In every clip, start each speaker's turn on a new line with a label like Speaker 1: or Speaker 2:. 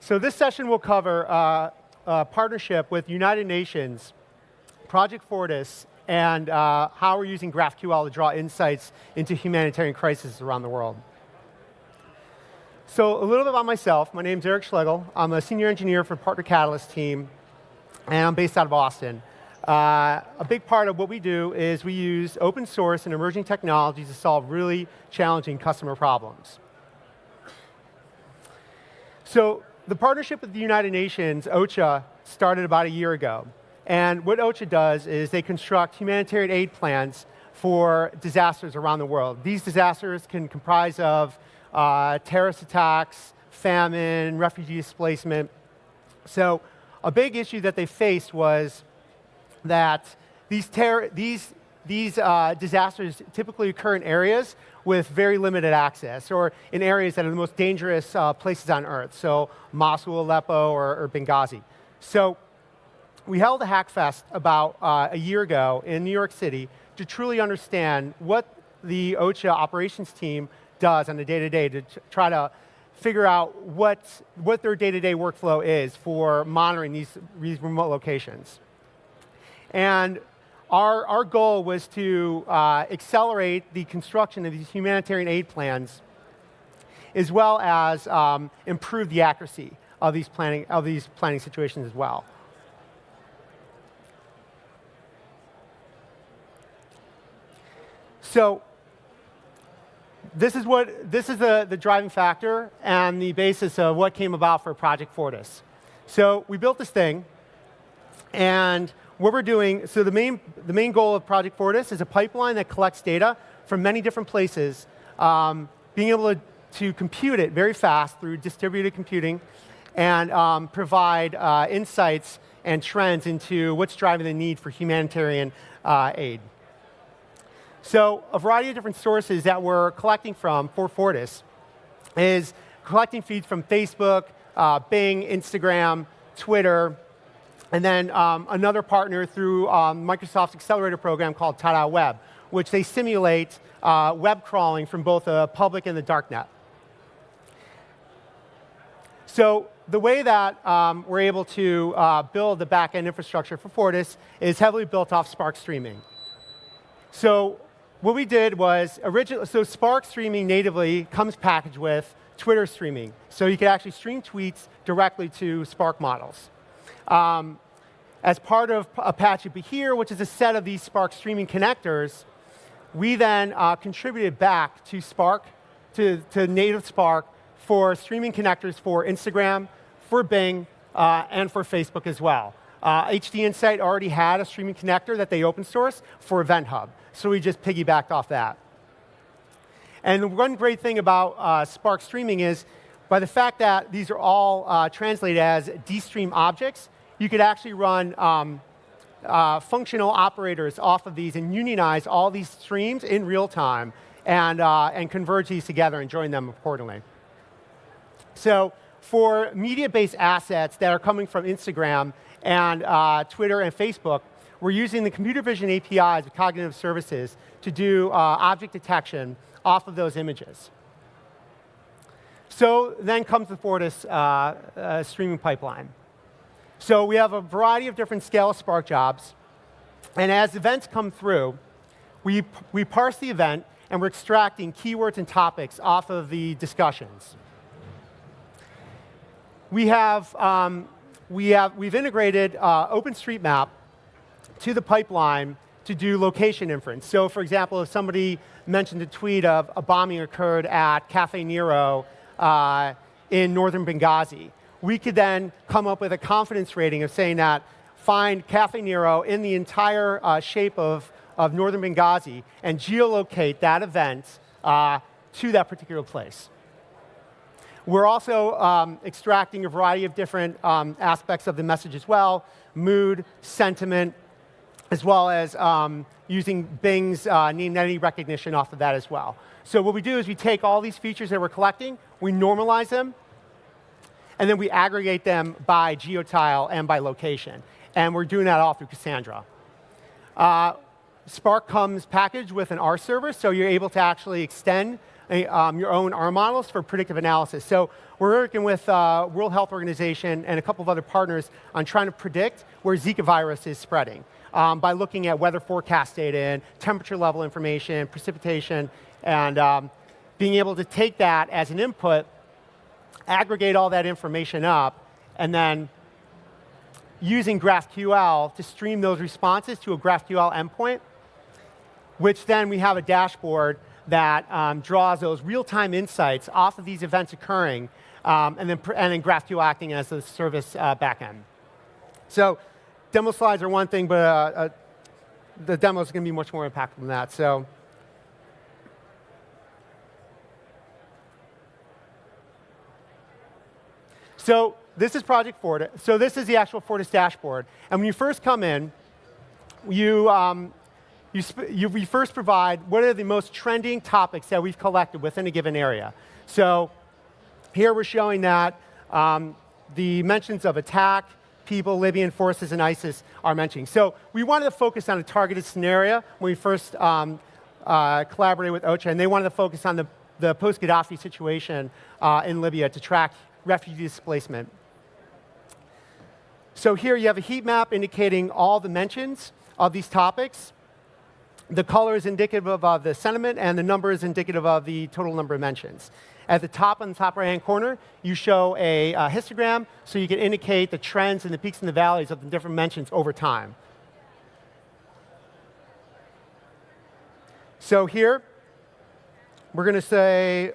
Speaker 1: So this session will cover a partnership with United Nations, Project Fortis, and how we're using GraphQL to draw insights into humanitarian crises around the world. So a little bit about myself. My name's Eric Schlegel. I'm a senior engineer for Partner Catalyst team, and I'm based out of Austin. A big part of what we do is we use open source and emerging technologies to solve really challenging customer problems. So the partnership with the United Nations, OCHA, started about a year ago. And what OCHA does is they construct humanitarian aid plans for disasters around the world. These disasters can comprise of terrorist attacks, famine, refugee displacement. So a big issue that they faced was that these disasters typically occur in areas with very limited access, or in areas that are the most dangerous places on Earth, so Mosul, Aleppo, or Benghazi. So we held a Hackfest about a year ago in New York City to truly understand what the OCHA operations team does on a day-to-day to try to figure out what their day-to-day workflow is for monitoring these remote locations. And our goal was to accelerate the construction of these humanitarian aid plans, as well as improve the accuracy of these planning situations as well. So this is the driving factor and the basis of what came about for Project Fortis. So we built this thing, and what we're doing, so the main goal of Project Fortis is a pipeline that collects data from many different places, being able to compute it very fast through distributed computing, and provide insights and trends into what's driving the need for humanitarian aid. So a variety of different sources that we're collecting from for Fortis is collecting feeds from Facebook, Bing, Instagram, Twitter, and then another partner through Microsoft's accelerator program called Tada Web, which they simulate web crawling from both the public and the darknet. So the way that we're able to build the back-end infrastructure for Fortis is heavily built off Spark streaming. So what we did was, so Spark streaming natively comes packaged with Twitter streaming. So you can actually stream tweets directly to Spark models. As part of Apache Behir, which is a set of these Spark streaming connectors, we then contributed back to Spark, to native Spark, for streaming connectors for Instagram, for Bing, and for Facebook as well. HD Insight already had a streaming connector that they open sourced for Event Hub, so we just piggybacked off that. And the one great thing about Spark streaming is, by the fact that these are all translated as dstream objects, you could actually run functional operators off of these and unionize all these streams in real time and converge these together and join them accordingly. So for media-based assets that are coming from Instagram and Twitter and Facebook, we're using the computer vision APIs of cognitive services to do object detection off of those images. So then comes the Fortis streaming pipeline. So we have a variety of different scale Spark jobs, and as events come through, we parse the event, and we're extracting keywords and topics off of the discussions. We've integrated OpenStreetMap to the pipeline to do location inference. So for example, if somebody mentioned a tweet of a bombing occurred at Cafe Nero in northern Benghazi, we could then come up with a confidence rating of saying that find Cafe Nero in the entire shape of northern Benghazi and geolocate that event to that particular place. We're also extracting a variety of different aspects of the message as well, mood, sentiment, as well as using Bing's name entity recognition off of that as well. So what we do is we take all these features that we're collecting, we normalize them, and then we aggregate them by geotile and by location. And we're doing that all through Cassandra. Spark comes packaged with an R server, so you're able to actually extend your own R models for predictive analysis. So we're working with World Health Organization and a couple of other partners on trying to predict where Zika virus is spreading by looking at weather forecast data and temperature level information, precipitation, and being able to take that as an input, aggregate all that information up, and then using GraphQL to stream those responses to a GraphQL endpoint, which then we have a dashboard that draws those real-time insights off of these events occurring, and then GraphQL acting as the service backend. So demo slides are one thing, but the demo is going to be much more impactful than that. So this is Project Fortis. So this is the actual Fortis dashboard. And when you first come in, we first provide what are the most trending topics that we've collected within a given area. So here we're showing that the mentions of attack, people, Libyan forces, and ISIS are mentioning. So we wanted to focus on a targeted scenario when we first collaborated with OCHA, and they wanted to focus on the post-Gaddafi situation in Libya to track refugee displacement. So here you have a heat map indicating all the mentions of these topics. The color is indicative of the sentiment, and the number is indicative of the total number of mentions. At the top, on the top right-hand corner, you show a histogram, so you can indicate the trends and the peaks and the valleys of the different mentions over time. So here, we're going to say,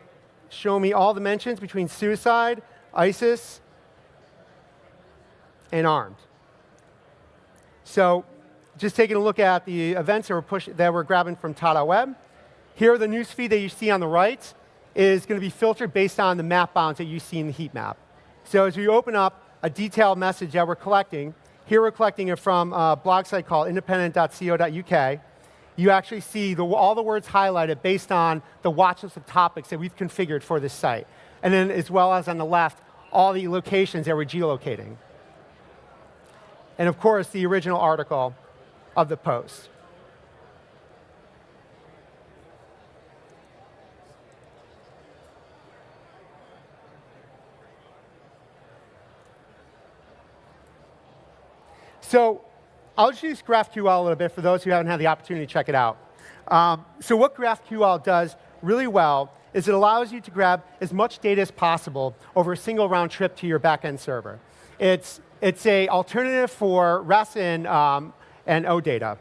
Speaker 1: show me all the mentions between suicide, ISIS, and armed. So just taking a look at the events that we're grabbing from Tata.web. Here, the newsfeed that you see on the right is going to be filtered based on the map bounds that you see in the heat map. So as we open up a detailed message that we're collecting, here we're collecting it from a blog site called independent.co.uk. You actually see all the words highlighted based on the watch list of topics that we've configured for this site. And then as well as on the left, all the locations that we're geolocating. And of course, the original article of the post. So I'll just use GraphQL a little bit for those who haven't had the opportunity to check it out. So what GraphQL does really well is it allows you to grab as much data as possible over a single round trip to your backend server. It's an alternative for REST and OData.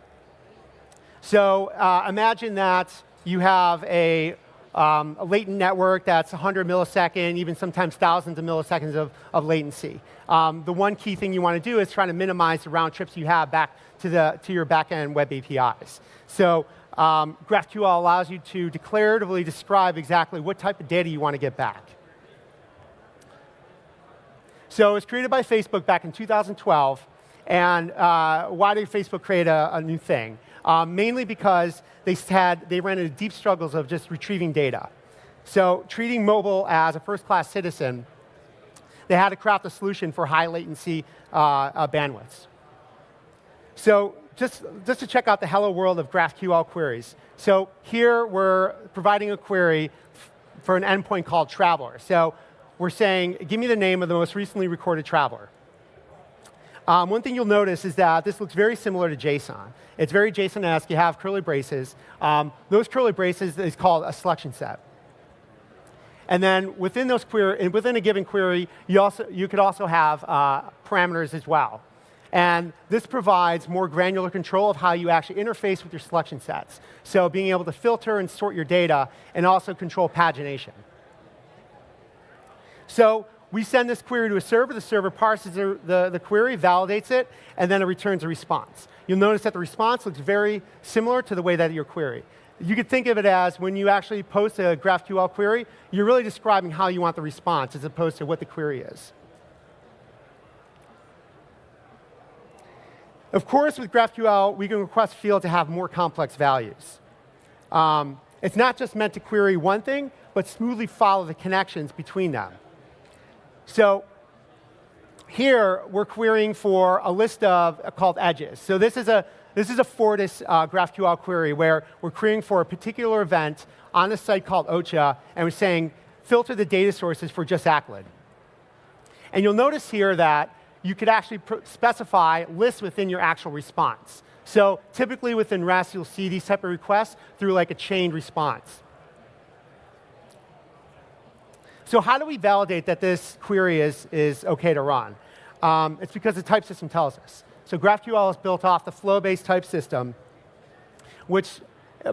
Speaker 1: So imagine that you have a latent network that's 100 millisecond, even sometimes thousands of milliseconds of latency. The one key thing you want to do is try to minimize the round trips you have back to your backend web APIs. So GraphQL allows you to declaratively describe exactly what type of data you want to get back. So it was created by Facebook back in 2012. And why did Facebook create a new thing? Mainly because they ran into deep struggles of just retrieving data. So treating mobile as a first-class citizen, they had to craft a solution for high latency bandwidths. So just to check out the hello world of GraphQL queries. So here we're providing a query for an endpoint called traveler. So we're saying, give me the name of the most recently recorded traveler. One thing you'll notice is that this looks very similar to JSON. It's very JSON-esque. You have curly braces. Those curly braces is called a selection set. And then within within a given query, you could also have parameters as well. And this provides more granular control of how you actually interface with your selection sets. So being able to filter and sort your data and also control pagination. So we send this query to a server. The server parses the query, validates it, and then it returns a response. You'll notice that the response looks very similar to the way that your query. You could think of it as when you actually post a GraphQL query, you're really describing how you want the response as opposed to what the query is. Of course, with GraphQL, we can request field to have more complex values. It's not just meant to query one thing, but smoothly follow the connections between them. So here, we're querying for a list called edges. So this is this is a Fortis GraphQL query where we're querying for a particular event on a site called OCHA, and we're saying, filter the data sources for just ACLID. And you'll notice here that you could actually specify lists within your actual response. So typically within REST, you'll see these type of requests through like a chained response. So how do we validate that this query is OK to run? It's because the type system tells us. So GraphQL is built off the flow-based type system, which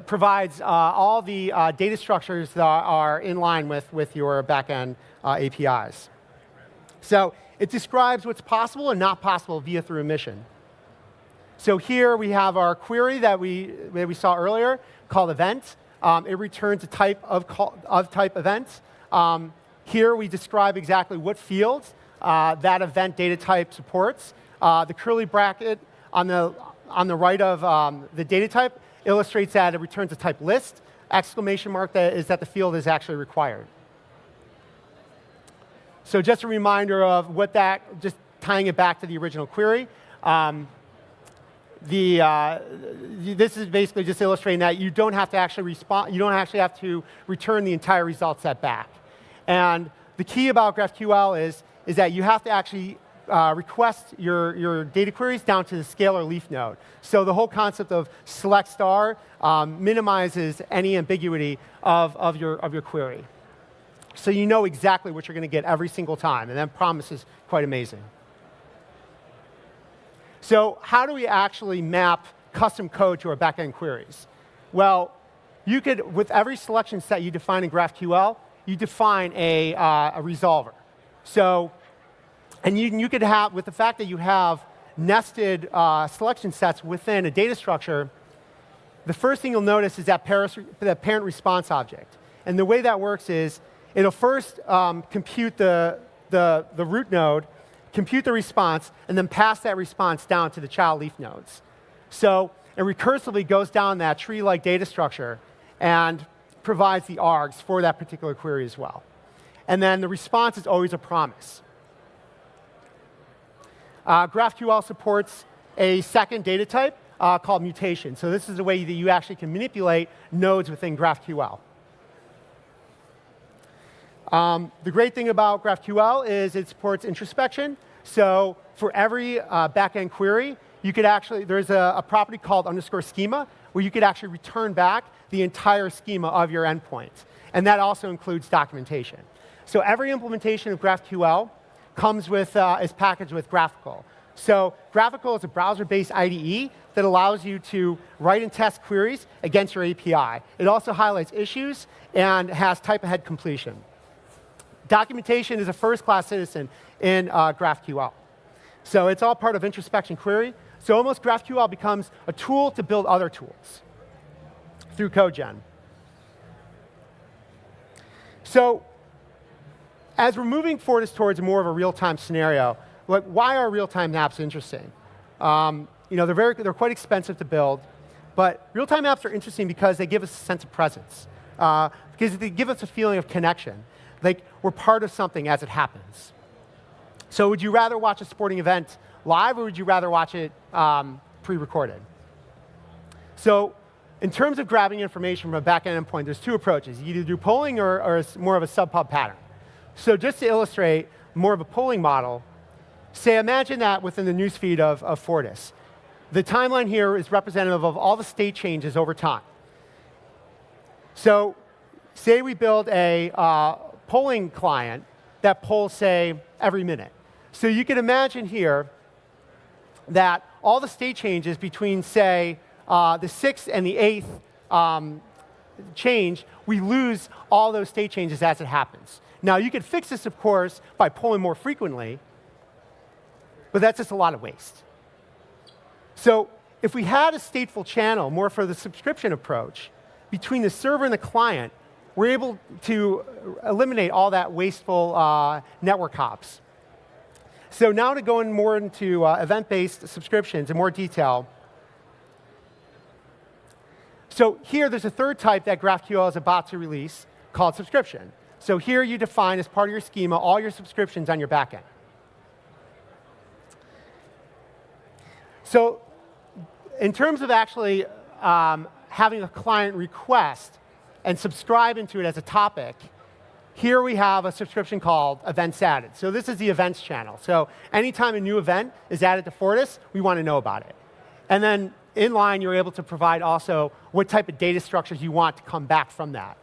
Speaker 1: provides all the data structures that are in line with your backend APIs. So it describes what's possible and not possible via through emission. So here we have our query that we saw earlier called event. It returns a type of type event. Here we describe exactly what fields that event data type supports. The curly bracket on the right of the data type illustrates that it returns a type list. Exclamation mark that is that the field is actually required. So just a reminder of what that, just tying it back to the original query. This is basically just illustrating that you don't have to actually respond, you don't actually have to return the entire result set back. And the key about GraphQL is that you have to actually request your data queries down to the scalar leaf node. So the whole concept of select star minimizes any ambiguity of your query. So you know exactly what you're going to get every single time, and that promise is quite amazing. So how do we actually map custom code to our backend queries? Well, you could, with every selection set you define in GraphQL, you define a resolver. So, and you could have, with the fact that you have nested selection sets within a data structure, the first thing you'll notice is that parent response object. And the way that works is it'll first compute the root node, compute the response, and then pass that response down to the child leaf nodes. So it recursively goes down that tree-like data structure and provides the args for that particular query as well. And then the response is always a promise. GraphQL supports a second data type called mutation. So this is a way that you actually can manipulate nodes within GraphQL. The great thing about GraphQL is it supports introspection. So for every backend query, you could actually, there's a property called _schema, where you could actually return back the entire schema of your endpoints. And that also includes documentation. So every implementation of GraphQL comes with, is packaged with GraphQL. So GraphQL is a browser-based IDE that allows you to write and test queries against your API. It also highlights issues and has type-ahead completion. Documentation is a first-class citizen in GraphQL. So it's all part of introspection query. So almost GraphQL becomes a tool to build other tools through CodeGen. So as we're moving Fortis towards more of a real-time scenario, like, why are real-time apps interesting? They're quite expensive to build, but real-time apps are interesting because they give us a sense of presence, because they give us a feeling of connection. Like, we're part of something as it happens. So would you rather watch a sporting event live, or would you rather watch it pre-recorded? So in terms of grabbing information from a back-end endpoint, there's two approaches. You either do polling or more of a subpub pattern. So just to illustrate more of a polling model, say imagine that within the newsfeed of Fortis. The timeline here is representative of all the state changes over time. So say we build a polling client that polls, say, every minute. So you can imagine here that all the state changes between, say, the 6th and the 8th change, we lose all those state changes as it happens. Now, you could fix this, of course, by polling more frequently, but that's just a lot of waste. So if we had a stateful channel, more for the subscription approach, between the server and the client, we're able to eliminate all that wasteful network hops. So now to go in more into event-based subscriptions in more detail. So here, there's a third type that GraphQL is about to release called subscription. So here you define as part of your schema all your subscriptions on your backend. So in terms of actually having a client request and subscribe into it as a topic, here we have a subscription called Events Added. So this is the events channel. So anytime a new event is added to Fortis, we want to know about it. And then in line, you're able to provide also what type of data structures you want to come back from that.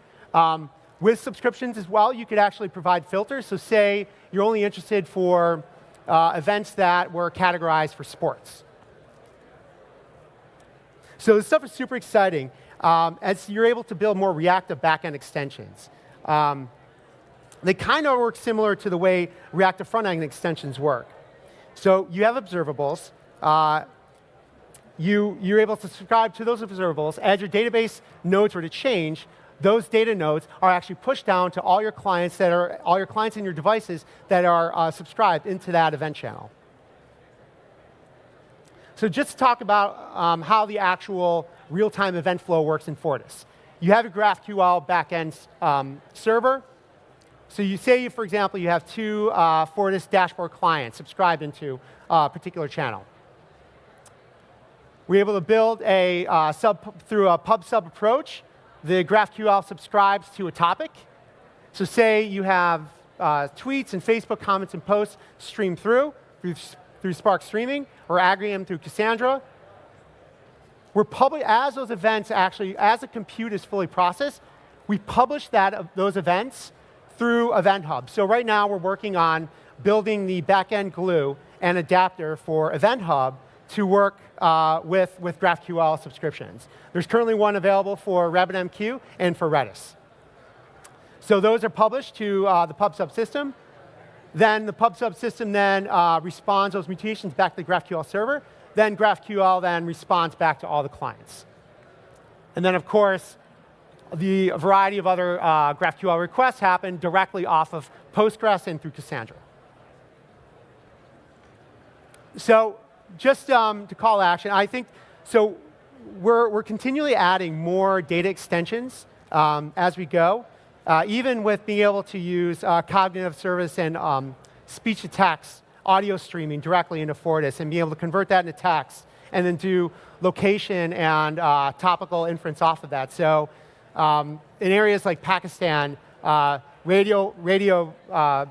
Speaker 1: With subscriptions as well, you could actually provide filters. So say you're only interested for events that were categorized for sports. So this stuff is super exciting as you're able to build more reactive backend extensions. They kind of work similar to the way reactive front-end extensions work. So you have observables. You're able to subscribe to those observables. As your database nodes were to change, those data nodes are actually pushed down to all your clients in your devices that are subscribed into that event channel. So just to talk about how the actual real-time event flow works in Fortis. You have a GraphQL backend server. So you say, for example, you have two Fortis dashboard clients subscribed into a particular channel. We're able to build through a pub-sub approach. The GraphQL subscribes to a topic. So say you have tweets and Facebook comments and posts stream through Spark Streaming or aggregate them through Cassandra. As those events actually, as the compute is fully processed, we publish those events through Event Hub. So right now we're working on building the backend glue and adapter for Event Hub to work with GraphQL subscriptions. There's currently one available for RabbitMQ and for Redis. So those are published to the pub-sub system. Then the pub-sub system then responds those mutations back to the GraphQL server. Then GraphQL then responds back to all the clients. And then, of course, the variety of other GraphQL requests happen directly off of Postgres and through Cassandra. So just to call action, I think, so we're continually adding more data extensions as we go, even with being able to use cognitive service and speech-to-text audio streaming directly into Fortis and being able to convert that into text and then do location and topical inference off of that. So in areas like Pakistan, radio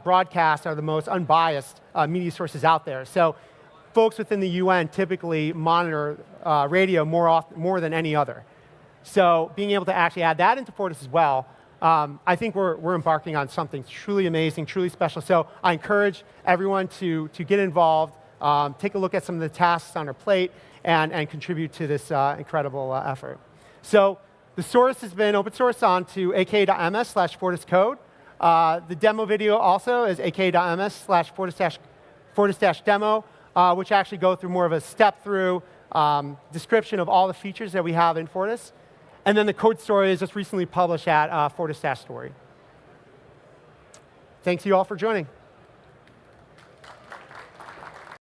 Speaker 1: broadcasts are the most unbiased media sources out there. So folks within the UN typically monitor radio more than any other. So being able to actually add that into Fortis as well, I think we're embarking on something truly amazing, truly special. So I encourage everyone to get involved, take a look at some of the tasks on our plate, and contribute to this incredible effort. So the source has been open sourced onto aka.ms/FortisCode. The demo video also is aka.ms/Fortis-demo, which actually go through more of a step-through description of all the features that we have in Fortis. And then the code story is just recently published at Fortis-Story. Thanks you all for joining.